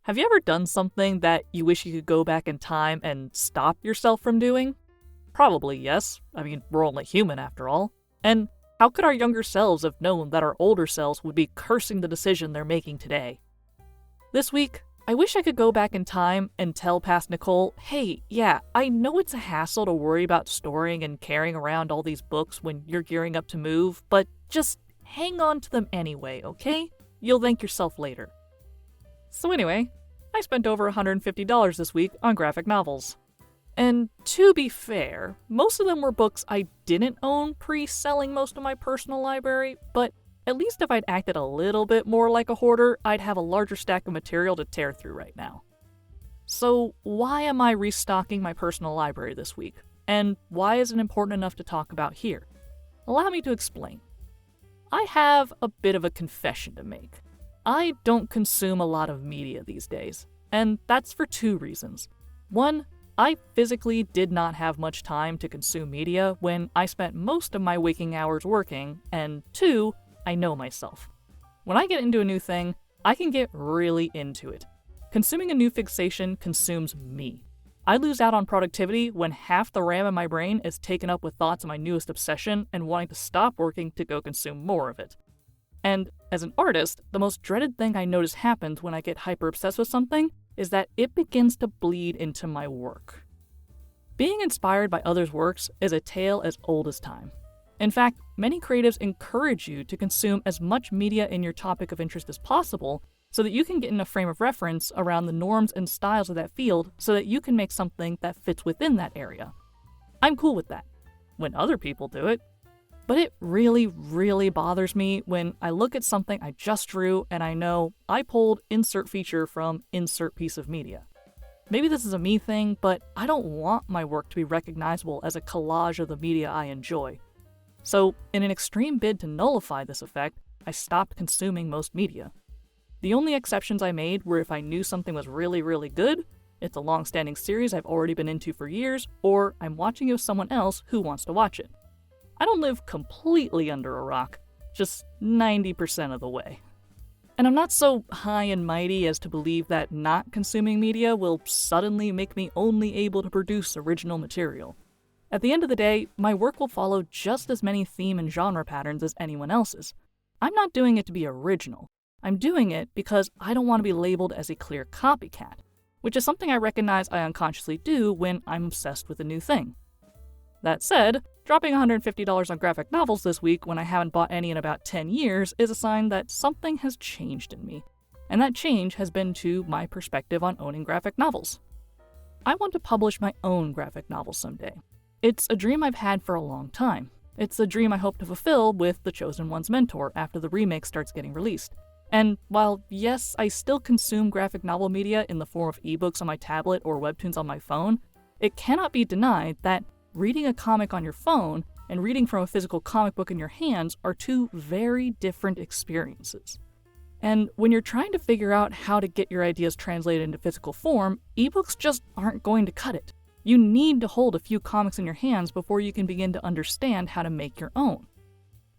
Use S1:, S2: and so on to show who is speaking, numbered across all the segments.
S1: Have you ever done something that you wish you could go back in time and stop yourself from doing? Probably yes. I mean, we're only human after all. And how could our younger selves have known that our older selves would be cursing the decision they're making today? This week, I wish I could go back in time and tell past Nicole, hey, yeah, I know it's a hassle to worry about storing and carrying around all these books when you're gearing up to move, but just hang on to them anyway, okay? You'll thank yourself later. So anyway, I spent over $150 this week on graphic novels. And to be fair, most of them were books I didn't own pre-selling most of my personal library, but at least if I'd acted a little bit more like a hoarder, I'd have a larger stack of material to tear through right now. So why am I restocking my personal library this week? And why is it important enough to talk about here? Allow me to explain. I have a bit of a confession to make. I don't consume a lot of media these days, and that's for two reasons. One, I physically did not have much time to consume media when I spent most of my waking hours working, and two, I know myself. When I get into a new thing, I can get really into it. Consuming a new fixation consumes me. I lose out on productivity when half the RAM in my brain is taken up with thoughts of my newest obsession and wanting to stop working to go consume more of it. And as an artist, the most dreaded thing I notice happens when I get hyper-obsessed with something is that it begins to bleed into my work. Being inspired by others' works is a tale as old as time. In fact, many creatives encourage you to consume as much media in your topic of interest as possible so that you can get in a frame of reference around the norms and styles of that field so that you can make something that fits within that area. I'm cool with that, when other people do it. But it really, really bothers me when I look at something I just drew and I know I pulled insert feature from insert piece of media. Maybe this is a me thing, but I don't want my work to be recognizable as a collage of the media I enjoy. So, in an extreme bid to nullify this effect, I stopped consuming most media. The only exceptions I made were if I knew something was really, really good, it's a long-standing series I've already been into for years, or I'm watching it with someone else who wants to watch it. I don't live completely under a rock, just 90% of the way. And I'm not so high and mighty as to believe that not consuming media will suddenly make me only able to produce original material. At the end of the day, my work will follow just as many theme and genre patterns as anyone else's. I'm not doing it to be original. I'm doing it because I don't want to be labeled as a clear copycat, which is something I recognize I unconsciously do when I'm obsessed with a new thing. That said, dropping $150 on graphic novels this week when I haven't bought any in about 10 years is a sign that something has changed in me, and that change has been to my perspective on owning graphic novels. I want to publish my own graphic novel someday. It's a dream I've had for a long time. It's a dream I hope to fulfill with The Chosen One's Mentor after the remake starts getting released. And while, yes, I still consume graphic novel media in the form of ebooks on my tablet or webtoons on my phone, it cannot be denied that reading a comic on your phone and reading from a physical comic book in your hands are two very different experiences. And when you're trying to figure out how to get your ideas translated into physical form, ebooks just aren't going to cut it. You need to hold a few comics in your hands before you can begin to understand how to make your own.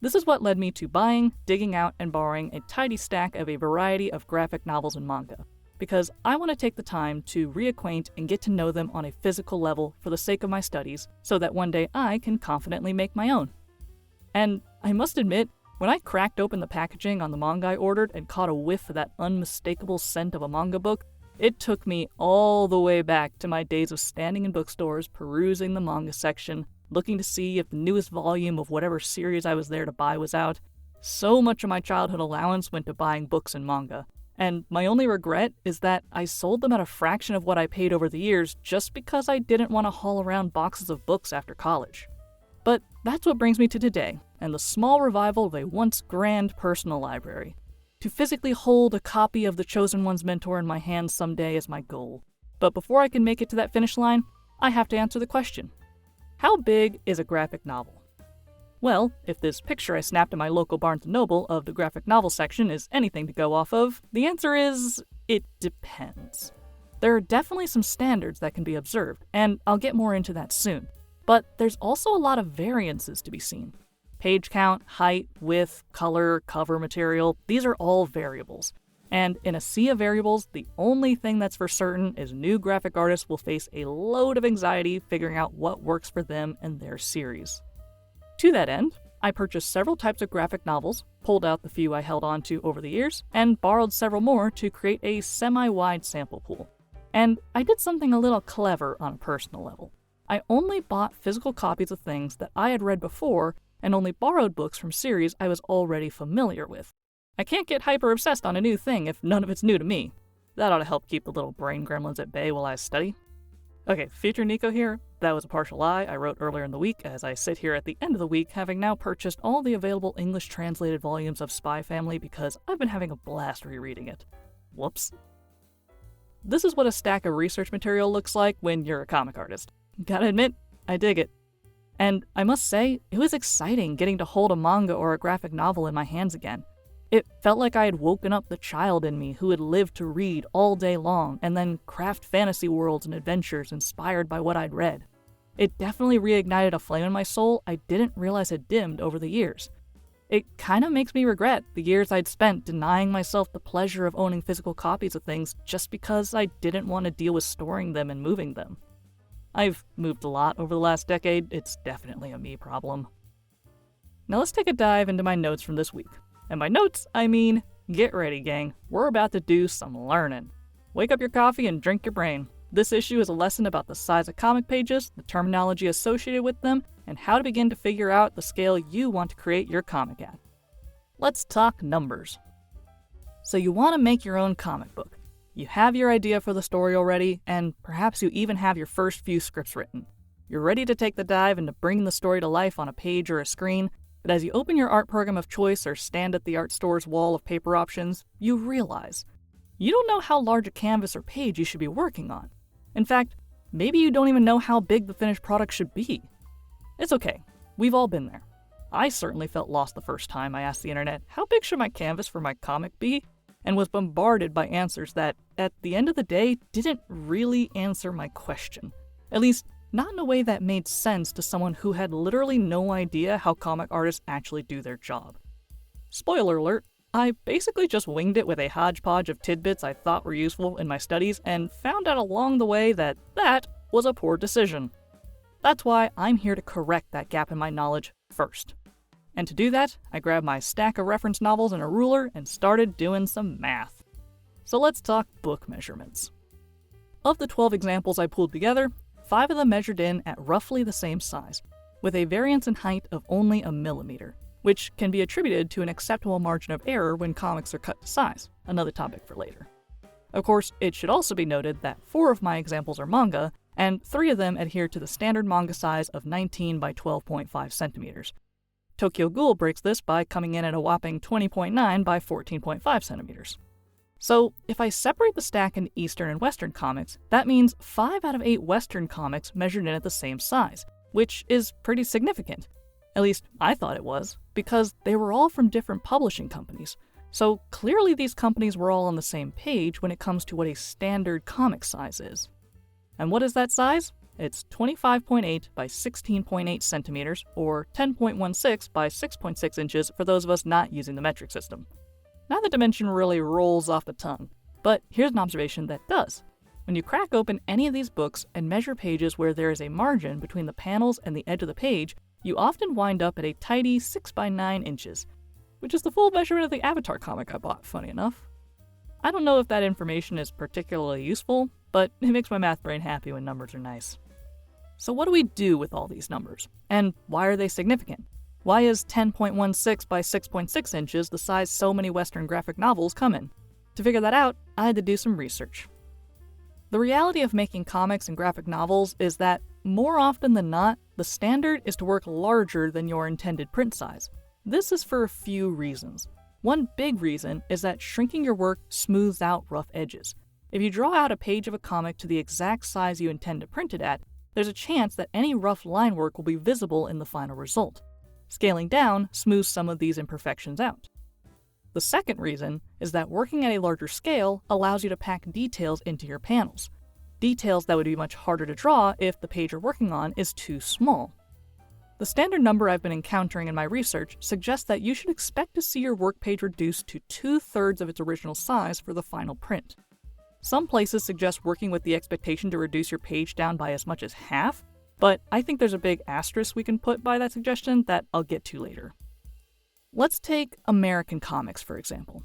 S1: This is what led me to buying, digging out, and borrowing a tidy stack of a variety of graphic novels and manga, because I want to take the time to reacquaint and get to know them on a physical level for the sake of my studies, so that one day I can confidently make my own. And I must admit, when I cracked open the packaging on the manga I ordered and caught a whiff of that unmistakable scent of a manga book, it took me all the way back to my days of standing in bookstores, perusing the manga section, looking to see if the newest volume of whatever series I was there to buy was out. So much of my childhood allowance went to buying books and manga. And my only regret is that I sold them at a fraction of what I paid over the years just because I didn't want to haul around boxes of books after college. But that's what brings me to today, and the small revival of a once grand personal library. To physically hold a copy of The Chosen One's Mentor in my hands someday is my goal. But before I can make it to that finish line, I have to answer the question: how big is a graphic novel? Well, if this picture I snapped at my local Barnes & Noble of the graphic novel section is anything to go off of, the answer is, it depends. There are definitely some standards that can be observed, and I'll get more into that soon. But there's also a lot of variances to be seen. Page count, height, width, color, cover material, these are all variables. And in a sea of variables, the only thing that's for certain is new graphic artists will face a load of anxiety figuring out what works for them and their series. To that end, I purchased several types of graphic novels, pulled out the few I held on to over the years, and borrowed several more to create a semi-wide sample pool. And I did something a little clever on a personal level. I only bought physical copies of things that I had read before and only borrowed books from series I was already familiar with. I can't get hyper-obsessed on a new thing if none of it's new to me. That ought to help keep the little brain gremlins at bay while I study. Okay, future Nico here. That was a partial lie I wrote earlier in the week as I sit here at the end of the week having now purchased all the available English translated volumes of Spy Family because I've been having a blast rereading it. Whoops. This is what a stack of research material looks like when you're a comic artist. Gotta admit, I dig it. And I must say, it was exciting getting to hold a manga or a graphic novel in my hands again. It felt like I had woken up the child in me who had lived to read all day long and then craft fantasy worlds and adventures inspired by what I'd read. It definitely reignited a flame in my soul I didn't realize had dimmed over the years. It kinda makes me regret the years I'd spent denying myself the pleasure of owning physical copies of things just because I didn't want to deal with storing them and moving them. I've moved a lot over the last decade, it's definitely a me problem. Now let's take a dive into my notes from this week. And by notes, I mean, get ready, gang. We're about to do some learning. Wake up your coffee and drink your brain. This issue is a lesson about the size of comic pages, the terminology associated with them, and how to begin to figure out the scale you want to create your comic at. Let's talk numbers. So you want to make your own comic book. You have your idea for the story already, and perhaps you even have your first few scripts written. You're ready to take the dive into bringing the story to life on a page or a screen. But as you open your art program of choice or stand at the art store's wall of paper options, you realize you don't know how large a canvas or page you should be working on. In fact, maybe you don't even know how big the finished product should be. It's okay, we've all been there. I certainly felt lost the first time I asked the internet, how big should my canvas for my comic be? And was bombarded by answers that, at the end of the day, didn't really answer my question. At least, not in a way that made sense to someone who had literally no idea how comic artists actually do their job. Spoiler alert, I basically just winged it with a hodgepodge of tidbits I thought were useful in my studies and found out along the way that was a poor decision. That's why I'm here to correct that gap in my knowledge first. And to do that, I grabbed my stack of reference novels and a ruler and started doing some math. So let's talk book measurements. Of the 12 examples I pulled together, 5 of them measured in at roughly the same size, with a variance in height of only a millimeter, which can be attributed to an acceptable margin of error when comics are cut to size, another topic for later. Of course, it should also be noted that 4 of my examples are manga, and 3 of them adhere to the standard manga size of 19 by 12.5 centimeters. Tokyo Ghoul breaks this by coming in at a whopping 20.9 by 14.5 centimeters. So, if I separate the stack into Eastern and Western comics, that means 5 out of 8 Western comics measured in at the same size, which is pretty significant. At least, I thought it was, because they were all from different publishing companies. So, clearly these companies were all on the same page when it comes to what a standard comic size is. And what is that size? It's 25.8 by 16.8 centimeters, or 10.16 by 6.6 inches for those of us not using the metric system. Neither dimension really rolls off the tongue, but here's an observation that does. When you crack open any of these books and measure pages where there is a margin between the panels and the edge of the page, you often wind up at a tidy 6 by 9 inches, which is the full measurement of the Avatar comic I bought, funny enough. I don't know if that information is particularly useful, but it makes my math brain happy when numbers are nice. So what do we do with all these numbers? And why are they significant? Why is 10.16 by 6.6 inches the size so many Western graphic novels come in? To figure that out, I had to do some research. The reality of making comics and graphic novels is that, more often than not, the standard is to work larger than your intended print size. This is for a few reasons. One big reason is that shrinking your work smooths out rough edges. If you draw out a page of a comic to the exact size you intend to print it at, there's a chance that any rough line work will be visible in the final result. Scaling down smooths some of these imperfections out. The second reason is that working at a larger scale allows you to pack details into your panels. Details that would be much harder to draw if the page you're working on is too small. The standard number I've been encountering in my research suggests that you should expect to see your work page reduced to 2/3 of its original size for the final print. Some places suggest working with the expectation to reduce your page down by as much as half, but I think there's a big asterisk we can put by that suggestion that I'll get to later. Let's take American comics, for example.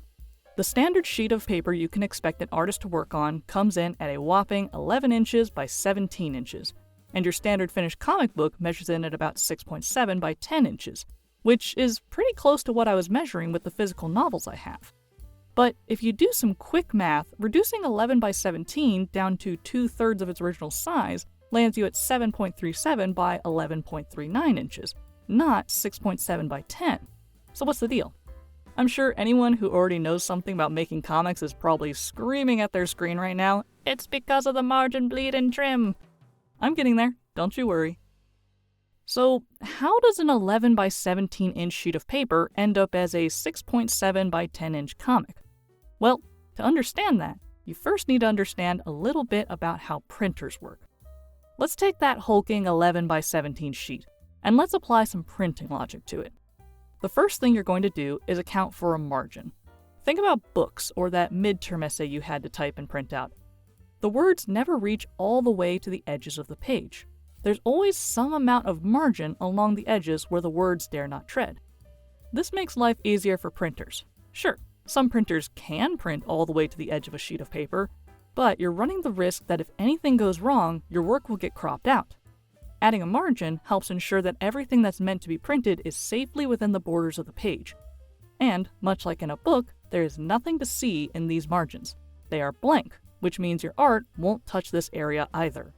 S1: The standard sheet of paper you can expect an artist to work on comes in at a whopping 11 inches by 17 inches, and your standard finished comic book measures in at about 6.7 by 10 inches, which is pretty close to what I was measuring with the physical novels I have. But if you do some quick math, reducing 11 by 17 down to 2/3 of its original size lands you at 7.37 by 11.39 inches, not 6.7 by 10. So what's the deal? I'm sure anyone who already knows something about making comics is probably screaming at their screen right now, "It's because of the margin bleed and trim." I'm getting there, don't you worry. So how does an 11 by 17 inch sheet of paper end up as a 6.7 by 10 inch comic? Well, to understand that, you first need to understand a little bit about how printers work. Let's take that hulking 11 by 17 sheet, and let's apply some printing logic to it. The first thing you're going to do is account for a margin. Think about books or that midterm essay you had to type and print out. The words never reach all the way to the edges of the page. There's always some amount of margin along the edges where the words dare not tread. This makes life easier for printers. Sure, some printers can print all the way to the edge of a sheet of paper, but you're running the risk that if anything goes wrong, your work will get cropped out. Adding a margin helps ensure that everything that's meant to be printed is safely within the borders of the page. And, much like in a book, there is nothing to see in these margins. They are blank, which means your art won't touch this area either.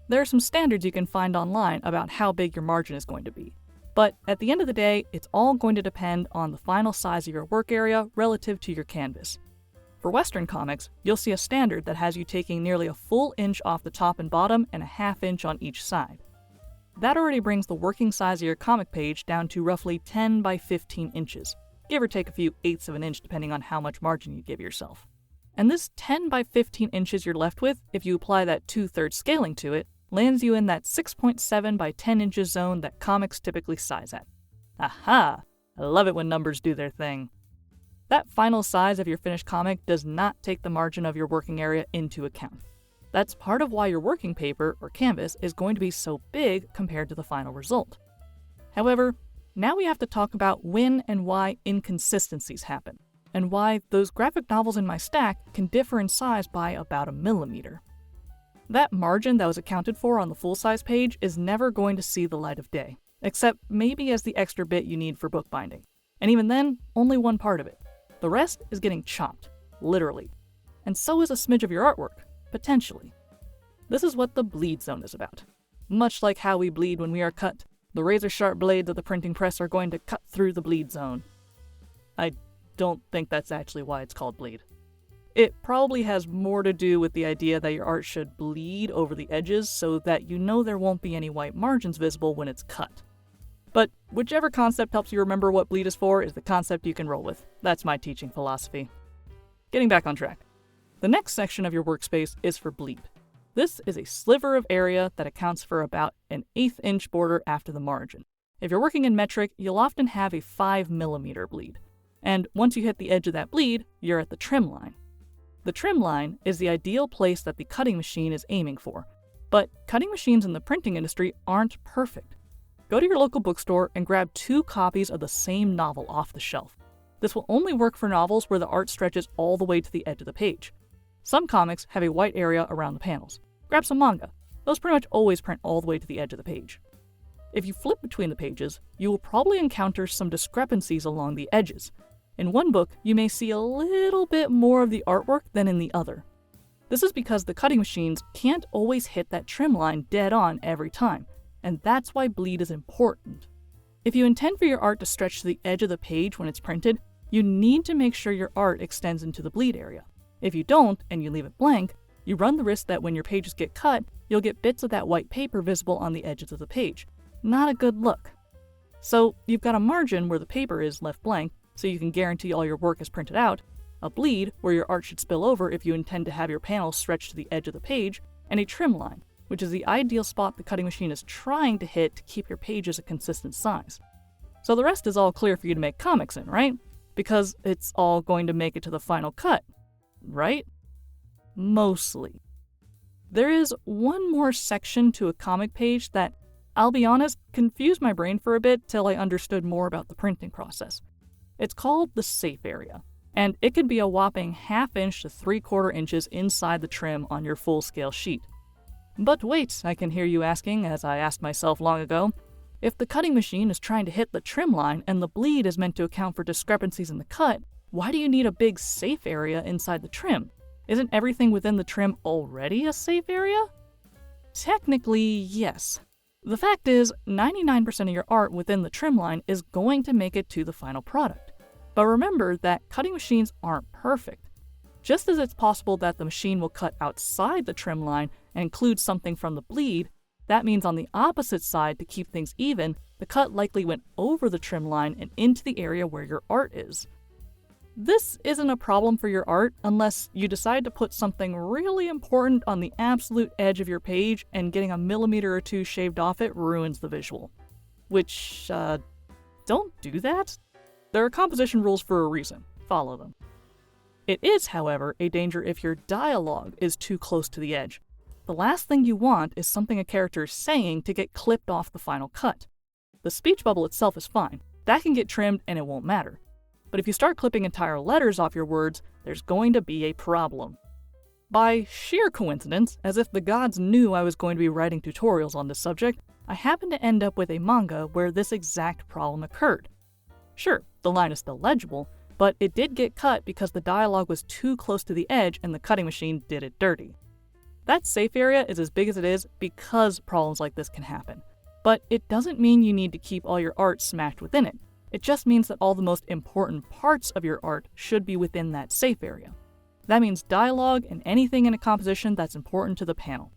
S1: There are some standards you can find online about how big your margin is going to be. But at the end of the day, it's all going to depend on the final size of your work area relative to your canvas. For Western comics, you'll see a standard that has you taking nearly a full inch off the top and bottom and a half inch on each side. That already brings the working size of your comic page down to roughly 10 by 15 inches, give or take a few eighths of an inch depending on how much margin you give yourself. And this 10 by 15 inches you're left with, if you apply that 2/3 scaling to it, lands you in that 6.7 by 10 inches zone that comics typically size at. Aha! I love it when numbers do their thing. That final size of your finished comic does not take the margin of your working area into account. That's part of why your working paper, or canvas, is going to be so big compared to the final result. However, now we have to talk about when and why inconsistencies happen, and why those graphic novels in my stack can differ in size by about a millimeter. That margin that was accounted for on the full-size page is never going to see the light of day, except maybe as the extra bit you need for bookbinding. And even then, only one part of it. The rest is getting chopped, literally. And so is a smidge of your artwork, potentially. This is what the bleed zone is about. Much like how we bleed when we are cut, the razor-sharp blades of the printing press are going to cut through the bleed zone. I don't think that's actually why it's called bleed. It probably has more to do with the idea that your art should bleed over the edges so that you know there won't be any white margins visible when it's cut. But whichever concept helps you remember what bleed is for is the concept you can roll with. That's my teaching philosophy. Getting back on track. The next section of your workspace is for bleed. This is a sliver of area that accounts for about an 1/8 inch border after the margin. If you're working in metric, you'll often have a 5 millimeter bleed. And once you hit the edge of that bleed, you're at the trim line. The trim line is the ideal place that the cutting machine is aiming for. But cutting machines in the printing industry aren't perfect. Go to your local bookstore and grab 2 copies of the same novel off the shelf. This will only work for novels where the art stretches all the way to the edge of the page. Some comics have a white area around the panels. Grab some manga. Those pretty much always print all the way to the edge of the page. If you flip between the pages, you will probably encounter some discrepancies along the edges. In one book, you may see a little bit more of the artwork than in the other. This is because the cutting machines can't always hit that trim line dead on every time, and that's why bleed is important. If you intend for your art to stretch to the edge of the page when it's printed, you need to make sure your art extends into the bleed area. If you don't, and you leave it blank, you run the risk that when your pages get cut, you'll get bits of that white paper visible on the edges of the page. Not a good look. So you've got a margin where the paper is left blank, so you can guarantee all your work is printed out, a bleed where your art should spill over if you intend to have your panels stretch to the edge of the page, and a trim line, which is the ideal spot the cutting machine is trying to hit to keep your pages a consistent size. So the rest is all clear for you to make comics in, right? Because it's all going to make it to the final cut, right? Mostly. There is one more section to a comic page that, I'll be honest, confused my brain for a bit till I understood more about the printing process. It's called the safe area, and it could be a whopping 1/2 inch to 3/4 inches inside the trim on your full-scale sheet. But wait, I can hear you asking, as I asked myself long ago, if the cutting machine is trying to hit the trim line and the bleed is meant to account for discrepancies in the cut, why do you need a big safe area inside the trim? Isn't everything within the trim already a safe area? Technically, yes. The fact is, 99% of your art within the trim line is going to make it to the final product. But remember that cutting machines aren't perfect. Just as it's possible that the machine will cut outside the trim line and include something from the bleed, that means on the opposite side, to keep things even, the cut likely went over the trim line and into the area where your art is. This isn't a problem for your art unless you decide to put something really important on the absolute edge of your page and getting a millimeter or two shaved off it ruins the visual. Which, don't do that. There are composition rules for a reason. Follow them. It is, however, a danger if your dialogue is too close to the edge. The last thing you want is something a character is saying to get clipped off the final cut. The speech bubble itself is fine. That can get trimmed and it won't matter. But if you start clipping entire letters off your words, there's going to be a problem. By sheer coincidence, as if the gods knew I was going to be writing tutorials on this subject, I happened to end up with a manga where this exact problem occurred. Sure, the line is still legible, but it did get cut because the dialogue was too close to the edge and the cutting machine did it dirty. That safe area is as big as it is because problems like this can happen. But it doesn't mean you need to keep all your art smashed within it. It just means that all the most important parts of your art should be within that safe area. That means dialogue and anything in a composition that's important to the panel.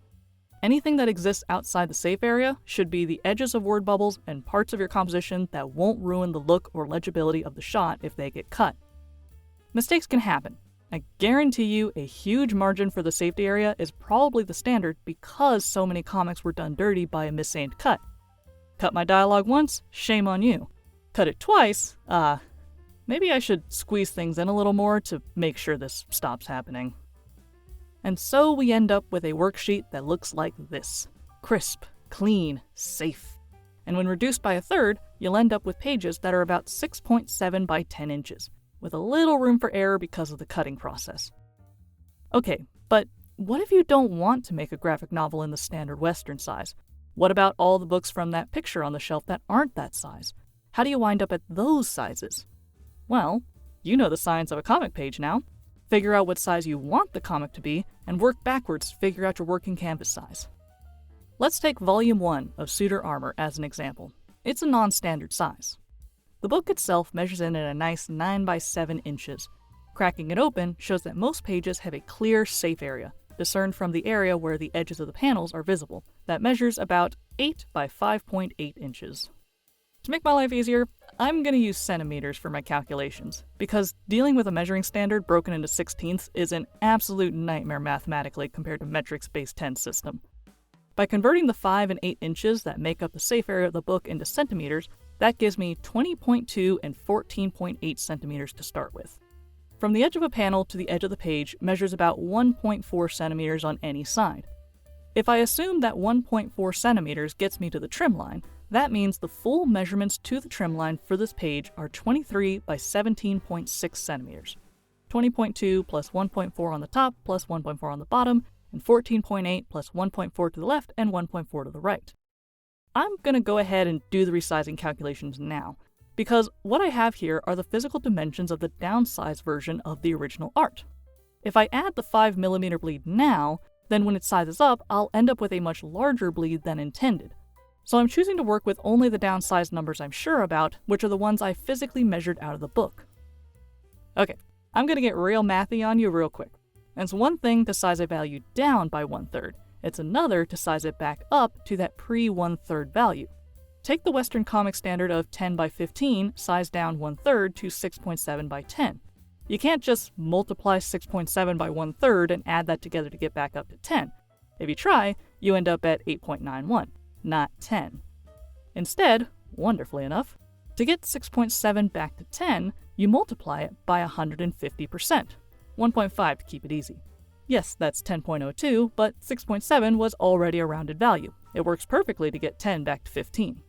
S1: Anything that exists outside the safe area should be the edges of word bubbles and parts of your composition that won't ruin the look or legibility of the shot if they get cut. Mistakes can happen. I guarantee you a huge margin for the safety area is probably the standard because so many comics were done dirty by a misaimed cut. Cut my dialogue once, shame on you. Cut it twice, maybe I should squeeze things in a little more to make sure this stops happening. And so we end up with a worksheet that looks like this. Crisp, clean, safe. And when reduced by 1/3, you'll end up with pages that are about 6.7 by 10 inches, with a little room for error because of the cutting process. Okay, but what if you don't want to make a graphic novel in the standard Western size? What about all the books from that picture on the shelf that aren't that size? How do you wind up at those sizes? Well, you know the science of a comic page now. Figure out what size you want the comic to be, and work backwards to figure out your working canvas size. Let's take Volume 1 of Suitor Armor as an example. It's a non-standard size. The book itself measures in at a nice 9 by 7 inches. Cracking it open shows that most pages have a clear, safe area, discerned from the area where the edges of the panels are visible, that measures about 8 by 5.8 inches. To make my life easier, I'm going to use centimeters for my calculations, because dealing with a measuring standard broken into 16ths is an absolute nightmare mathematically compared to metrics-based 10 system. By converting the 5 and 8 inches that make up the safe area of the book into centimeters, that gives me 20.2 and 14.8 centimeters to start with. From the edge of a panel to the edge of the page measures about 1.4 centimeters on any side. If I assume that 1.4 centimeters gets me to the trim line, that means the full measurements to the trim line for this page are 23 by 17.6 centimeters. 20.2 plus 1.4 on the top plus 1.4 on the bottom, and 14.8 plus 1.4 to the left and 1.4 to the right. I'm going to go ahead and do the resizing calculations now, because what I have here are the physical dimensions of the downsized version of the original art. If I add the 5mm bleed now, then when it sizes up, I'll end up with a much larger bleed than intended. So I'm choosing to work with only the downsized numbers I'm sure about, which are the ones I physically measured out of the book. Okay, I'm going to get real mathy on you real quick. It's one thing to size a value down by 1/3. It's another to size it back up to that pre-1/3 value. Take the Western comic standard of 10 by 15, size down 1/3 to 6.7 by 10. You can't just multiply 6.7 by 1/3 and add that together to get back up to 10. If you try, you end up at 8.91, not 10. Instead, wonderfully enough, to get 6.7 back to 10, you multiply it by 150%, 1.5 to keep it easy. Yes, that's 10.02, but 6.7 was already a rounded value. It works perfectly to get 10 back to 15.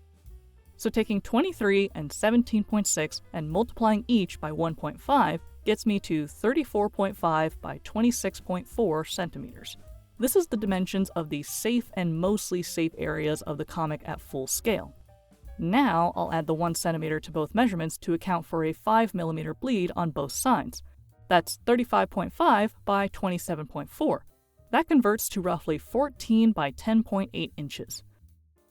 S1: So taking 23 and 17.6 and multiplying each by 1.5 gets me to 34.5 by 26.4 centimeters. This is the dimensions of the safe and mostly safe areas of the comic at full scale. Now I'll add the 1 centimeter to both measurements to account for a 5 millimeter bleed on both sides. That's 35.5 by 27.4. That converts to roughly 14 by 10.8 inches.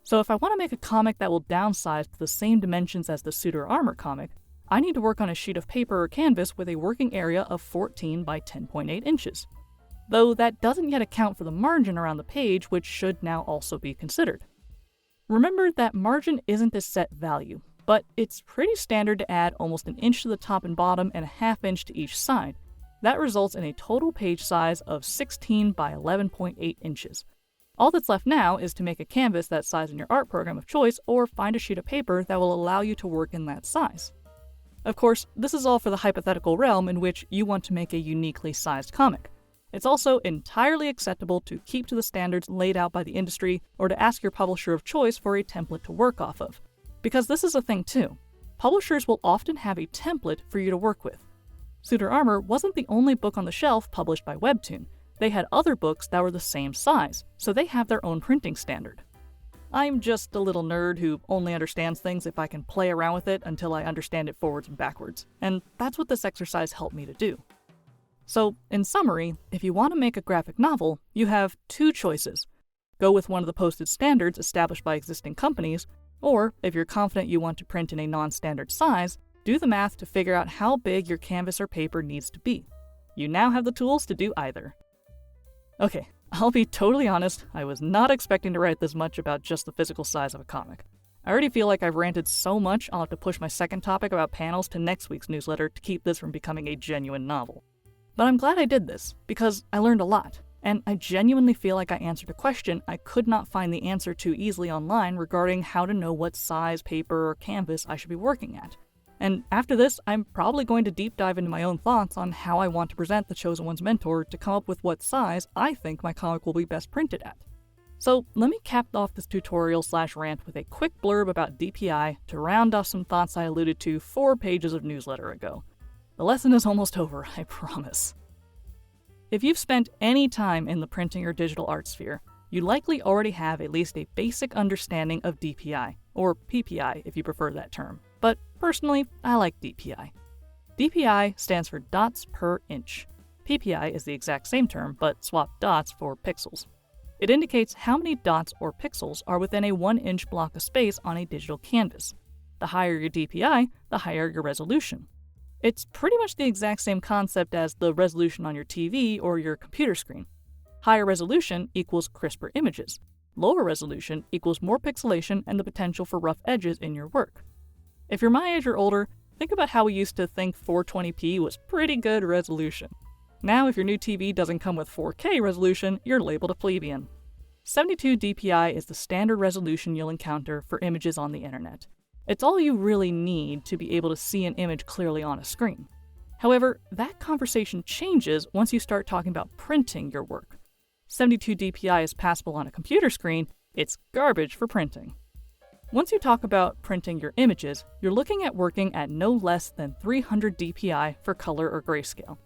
S1: So if I want to make a comic that will downsize to the same dimensions as the suit or armor comic, I need to work on a sheet of paper or canvas with a working area of 14 by 10.8 inches. Though that doesn't yet account for the margin around the page, which should now also be considered. Remember that margin isn't a set value, but it's pretty standard to add almost an inch to the top and bottom and a half inch to each side. That results in a total page size of 16 by 11.8 inches. All that's left now is to make a canvas that size in your art program of choice or find a sheet of paper that will allow you to work in that size. Of course, this is all for the hypothetical realm in which you want to make a uniquely sized comic. It's also entirely acceptable to keep to the standards laid out by the industry or to ask your publisher of choice for a template to work off of. Because this is a thing too. Publishers will often have a template for you to work with. Suit or Armor wasn't the only book on the shelf published by Webtoon. They had other books that were the same size, so they have their own printing standard. I'm just a little nerd who only understands things if I can play around with it until I understand it forwards and backwards, and that's what this exercise helped me to do. So, in summary, if you want to make a graphic novel, you have two choices. Go with one of the posted standards established by existing companies, or, if you're confident you want to print in a non-standard size, do the math to figure out how big your canvas or paper needs to be. You now have the tools to do either. Okay, I'll be totally honest, I was not expecting to write this much about just the physical size of a comic. I already feel like I've ranted so much I'll have to push my second topic about panels to next week's newsletter to keep this from becoming a genuine novel. But I'm glad I did this, because I learned a lot, and I genuinely feel like I answered a question I could not find the answer to easily online regarding how to know what size paper or canvas I should be working at. And after this, I'm probably going to deep dive into my own thoughts on how I want to present The Chosen One's Mentor to come up with what size I think my comic will be best printed at. So let me cap off this tutorial/rant with a quick blurb about DPI to round off some thoughts I alluded to 4 pages of newsletter ago. The lesson is almost over, I promise. If you've spent any time in the printing or digital art sphere, you likely already have at least a basic understanding of DPI, or PPI if you prefer that term. But personally, I like DPI. DPI stands for dots per inch. PPI is the exact same term, but swap dots for pixels. It indicates how many dots or pixels are within a 1-inch block of space on a digital canvas. The higher your DPI, the higher your resolution. It's pretty much the exact same concept as the resolution on your TV or your computer screen. Higher resolution equals crisper images. Lower resolution equals more pixelation and the potential for rough edges in your work. If you're my age or older, think about how we used to think 420p was pretty good resolution. Now, if your new TV doesn't come with 4K resolution, you're labeled a plebeian. 72 DPI is the standard resolution you'll encounter for images on the internet. It's all you really need to be able to see an image clearly on a screen. However, that conversation changes once you start talking about printing your work. 72 DPI is passable on a computer screen, it's garbage for printing. Once you talk about printing your images, you're looking at working at no less than 300 DPI for color or grayscale.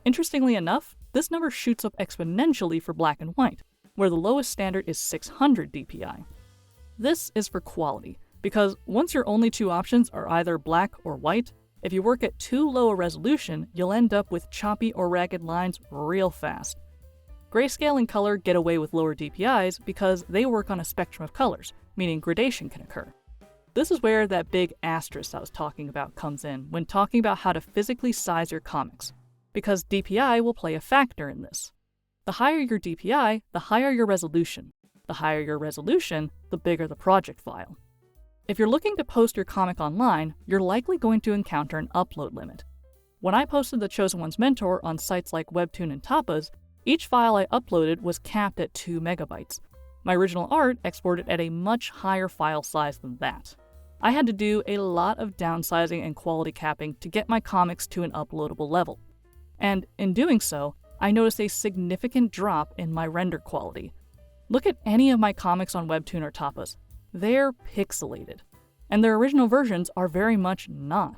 S1: Interestingly enough, this number shoots up exponentially for black and white, where the lowest standard is 600 DPI. This is for quality, because once your only two options are either black or white, if you work at too low a resolution, you'll end up with choppy or ragged lines real fast. Grayscale and color get away with lower DPIs because they work on a spectrum of colors, meaning gradation can occur. This is where that big asterisk I was talking about comes in when talking about how to physically size your comics, because DPI will play a factor in this. The higher your DPI, the higher your resolution. The higher your resolution, the bigger the project file. If you're looking to post your comic online, you're likely going to encounter an upload limit. When I posted The Chosen One's Mentor on sites like Webtoon and Tapas, each file I uploaded was capped at 2 megabytes. My original art exported at a much higher file size than that. I had to do a lot of downsizing and quality capping to get my comics to an uploadable level. And in doing so, I noticed a significant drop in my render quality. Look at any of my comics on Webtoon or Tapas. They're pixelated, and their original versions are very much not.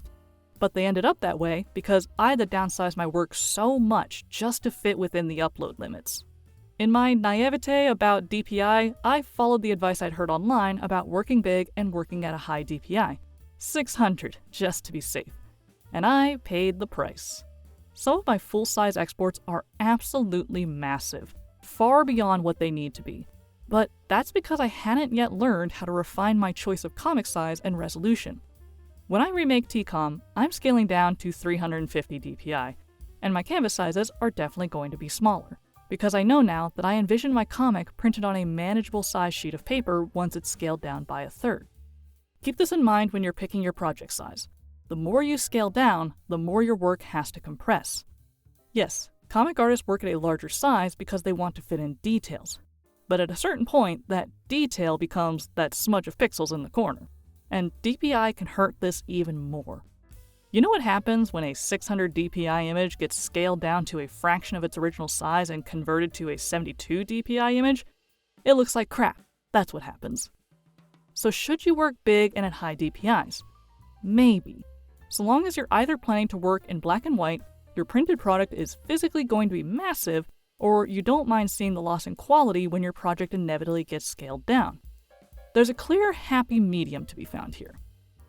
S1: But they ended up that way because I had to downsize my work so much just to fit within the upload limits. In my naivete about DPI, I followed the advice I'd heard online about working big and working at a high DPI. 600, just to be safe. And I paid the price. Some of my full-size exports are absolutely massive, far beyond what they need to be. But that's because I hadn't yet learned how to refine my choice of comic size and resolution. When I remake TCOM, I'm scaling down to 350 DPI, and my canvas sizes are definitely going to be smaller, because I know now that I envision my comic printed on a manageable size sheet of paper once it's scaled down by a third. Keep this in mind when you're picking your project size. The more you scale down, the more your work has to compress. Yes, comic artists work at a larger size because they want to fit in details. But at a certain point, that detail becomes that smudge of pixels in the corner. And DPI can hurt this even more. You know what happens when a 600 DPI image gets scaled down to a fraction of its original size and converted to a 72 DPI image? It looks like crap. That's what happens. So should you work big and at high DPIs? Maybe. So long as you're either planning to work in black and white, your printed product is physically going to be massive, or you don't mind seeing the loss in quality when your project inevitably gets scaled down. There's a clear, happy medium to be found here.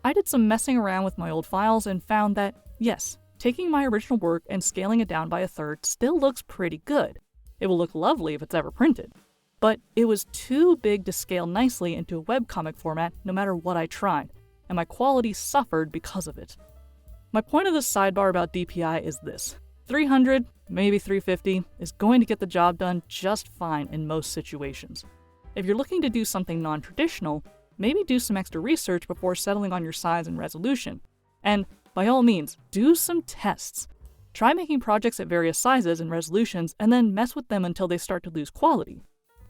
S1: I did some messing around with my old files and found that, yes, taking my original work and scaling it down by a third still looks pretty good. It will look lovely if it's ever printed. But it was too big to scale nicely into a webcomic format no matter what I tried, and my quality suffered because of it. My point of this sidebar about DPI is this. 300, maybe 350, is going to get the job done just fine in most situations. If you're looking to do something non-traditional, maybe do some extra research before settling on your size and resolution. And by all means, do some tests. Try making projects at various sizes and resolutions and then mess with them until they start to lose quality.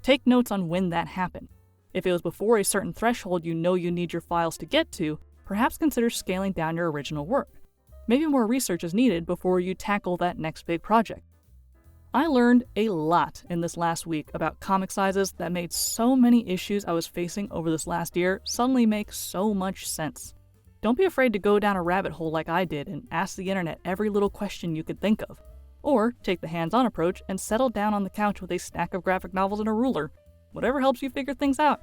S1: Take notes on when that happened. If it was before a certain threshold you know you need your files to get to, perhaps consider scaling down your original work. Maybe more research is needed before you tackle that next big project. I learned a lot in this last week about comic sizes that made so many issues I was facing over this last year suddenly make so much sense. Don't be afraid to go down a rabbit hole like I did and ask the internet every little question you could think of. Or take the hands-on approach and settle down on the couch with a stack of graphic novels and a ruler. Whatever helps you figure things out.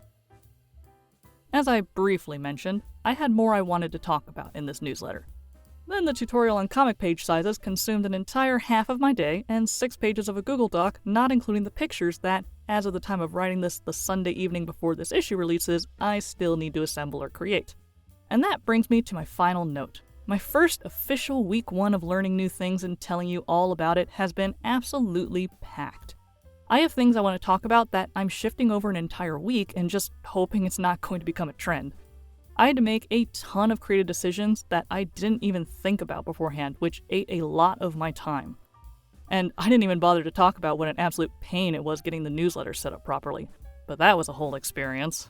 S1: As I briefly mentioned, I had more I wanted to talk about in this newsletter. Then the tutorial on comic page sizes consumed an entire half of my day and 6 pages of a Google Doc, not including the pictures that, as of the time of writing this the Sunday evening before this issue releases, I still need to assemble or create. And that brings me to my final note. My first official week 1 of learning new things and telling you all about it has been absolutely packed. I have things I want to talk about that I'm shifting over an entire week and just hoping it's not going to become a trend. I had to make a ton of creative decisions that I didn't even think about beforehand, which ate a lot of my time. And I didn't even bother to talk about what an absolute pain it was getting the newsletter set up properly. But that was a whole experience.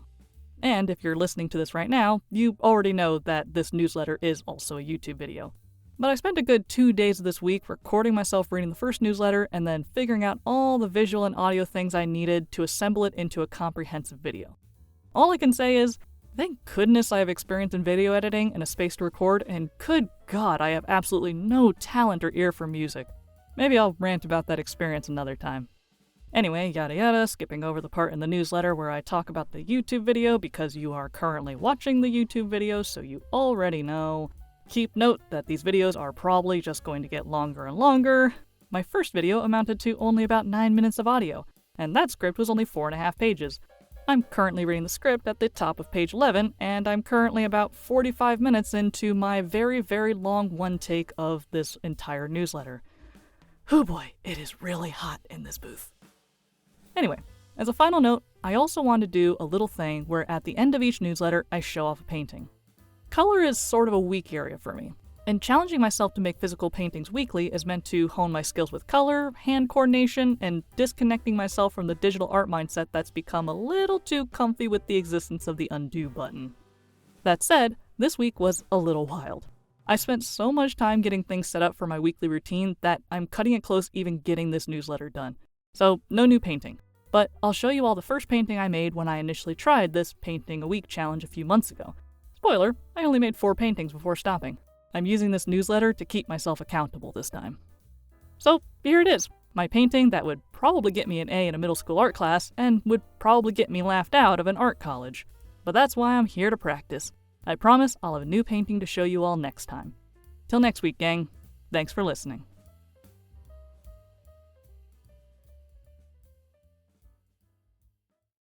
S1: And if you're listening to this right now, you already know that this newsletter is also a YouTube video. But I spent a good 2 days of this week recording myself reading the first newsletter and then figuring out all the visual and audio things I needed to assemble it into a comprehensive video. All I can say is, thank goodness I have experience in video editing and a space to record, and good God, I have absolutely no talent or ear for music. Maybe I'll rant about that experience another time. Anyway, yada yada, skipping over the part in the newsletter where I talk about the YouTube video because you are currently watching the YouTube video, so you already know. Keep note that these videos are probably just going to get longer and longer. My first video amounted to only about 9 minutes of audio, and that script was only 4.5 pages. I'm currently reading the script at the top of page 11, and I'm currently about 45 minutes into my very, very long one take of this entire newsletter. Oh boy, it is really hot in this booth. Anyway, as a final note, I also want to do a little thing where at the end of each newsletter I show off a painting. Color is sort of a weak area for me. And challenging myself to make physical paintings weekly is meant to hone my skills with color, hand coordination, and disconnecting myself from the digital art mindset that's become a little too comfy with the existence of the undo button. That said, this week was a little wild. I spent so much time getting things set up for my weekly routine that I'm cutting it close even getting this newsletter done. So, no new painting. But I'll show you all the first painting I made when I initially tried this painting a week challenge a few months ago. Spoiler, I only made 4 paintings before stopping. I'm using this newsletter to keep myself accountable this time. So here it is, my painting that would probably get me an A in a middle school art class and would probably get me laughed out of an art college. But that's why I'm here to practice. I promise I'll have a new painting to show you all next time. Till next week, gang. Thanks for listening.